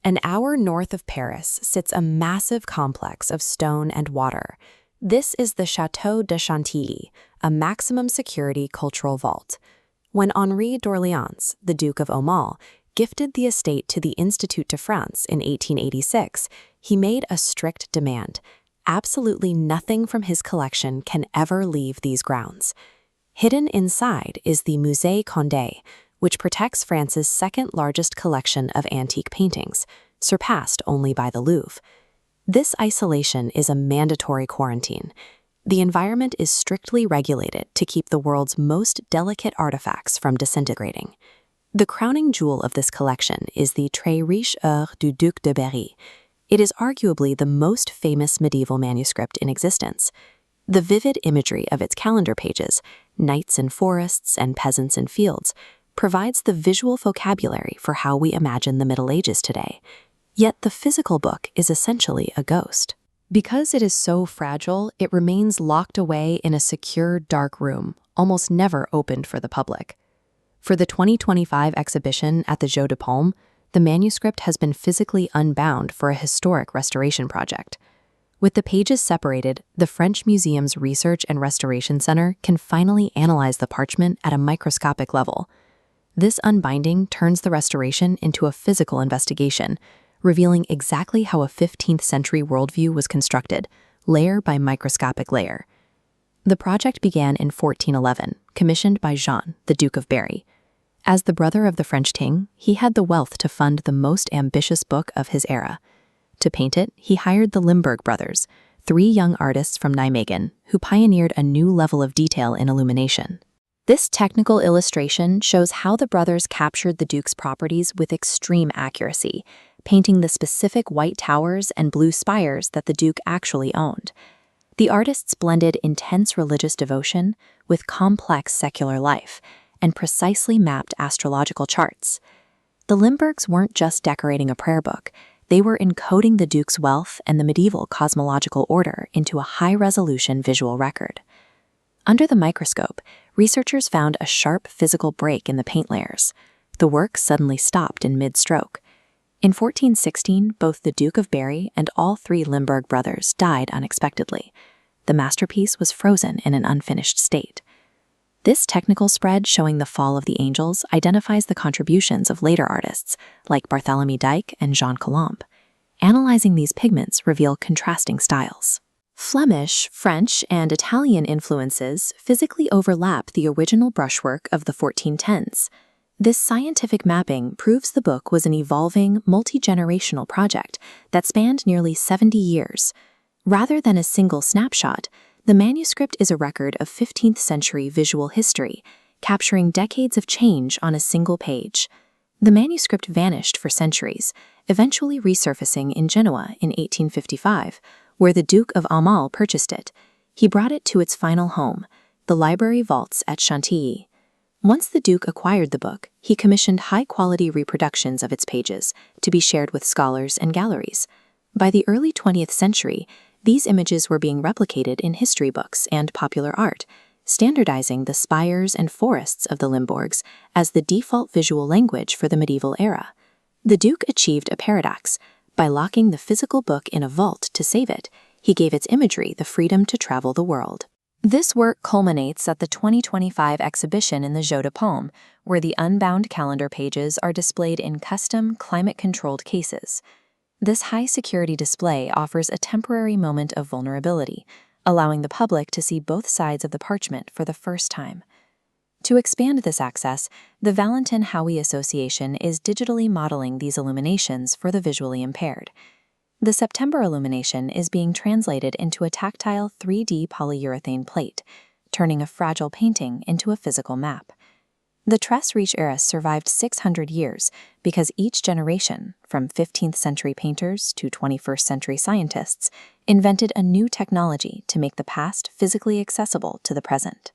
An hour north of Paris sits a massive complex of stone and water. This is the Château de Chantilly, a maximum security cultural vault. When Henri d'Orléans, the Duke of Aumale, gifted the estate to the Institut de France in 1886, he made a strict demand. Absolutely nothing from his collection can ever leave these grounds. Hidden inside is the Musée Condé, which protects France's second-largest collection of antique paintings, surpassed only by the Louvre. This isolation is a mandatory quarantine. The environment is strictly regulated to keep the world's most delicate artifacts from disintegrating. The crowning jewel of this collection is the Très riche Heures du Duc de Berry. It is arguably the most famous medieval manuscript in existence. The vivid imagery of its calendar pages, knights in forests and peasants in fields, provides the visual vocabulary for how we imagine the Middle Ages today. Yet the physical book is essentially a ghost. Because it is so fragile, it remains locked away in a secure, dark room, almost never opened for the public. For the 2025 exhibition at the Jeu de Paume, the manuscript has been physically unbound for a historic restoration project. With the pages separated, the French Museum's Research and Restoration Center can finally analyze the parchment at a microscopic level. This unbinding turns the restoration into a physical investigation, revealing exactly how a 15th century worldview was constructed, layer by microscopic layer. The project began in 1411, commissioned by Jean, the Duke of Berry. As the brother of the French king, he had the wealth to fund the most ambitious book of his era. To paint it, he hired the Limburg brothers, 3 young artists from Nijmegen, who pioneered a new level of detail in illumination. This technical illustration shows how the brothers captured the Duke's properties with extreme accuracy, painting the specific white towers and blue spires that the Duke actually owned. The artists blended intense religious devotion with complex secular life, and precisely mapped astrological charts. The Limburgs weren't just decorating a prayer book, they were encoding the Duke's wealth and the medieval cosmological order into a high-resolution visual record. Under the microscope, researchers found a sharp physical break in the paint layers. The work suddenly stopped in mid-stroke. In 1416, both the Duke of Berry and all 3 Limburg brothers died unexpectedly. The masterpiece was frozen in an unfinished state. This technical spread showing the fall of the angels identifies the contributions of later artists like Barthélemy Dijk and Jean Colomb. Analyzing these pigments reveal contrasting styles. Flemish, French, and Italian influences physically overlap the original brushwork of the 1410s. This scientific mapping proves the book was an evolving, multi-generational project that spanned nearly 70 years. Rather than a single snapshot, the manuscript is a record of 15th century visual history, capturing decades of change on a single page. The manuscript vanished for centuries, eventually resurfacing in Genoa in 1855, where the Duke of Aumale purchased it. He brought it to its final home, the library vaults at Chantilly. Once the Duke acquired the book, he commissioned high-quality reproductions of its pages to be shared with scholars and galleries. By the early 20th century, these images were being replicated in history books and popular art, standardizing the spires and forests of the Limburgs as the default visual language for the medieval era. The Duke achieved a paradox. By locking the physical book in a vault to save it, he gave its imagery the freedom to travel the world. This work culminates at the 2025 exhibition in the Jeu de Paume, where the unbound calendar pages are displayed in custom, climate-controlled cases. This high-security display offers a temporary moment of vulnerability, allowing the public to see both sides of the parchment for the first time. To expand this access, the Valentin Hauy Association is digitally modeling these illuminations for the visually impaired. The September illumination is being translated into a tactile 3D polyurethane plate, turning a fragile painting into a physical map. The Très Heures survived 600 years because each generation, from 15th century painters to 21st century scientists, invented a new technology to make the past physically accessible to the present.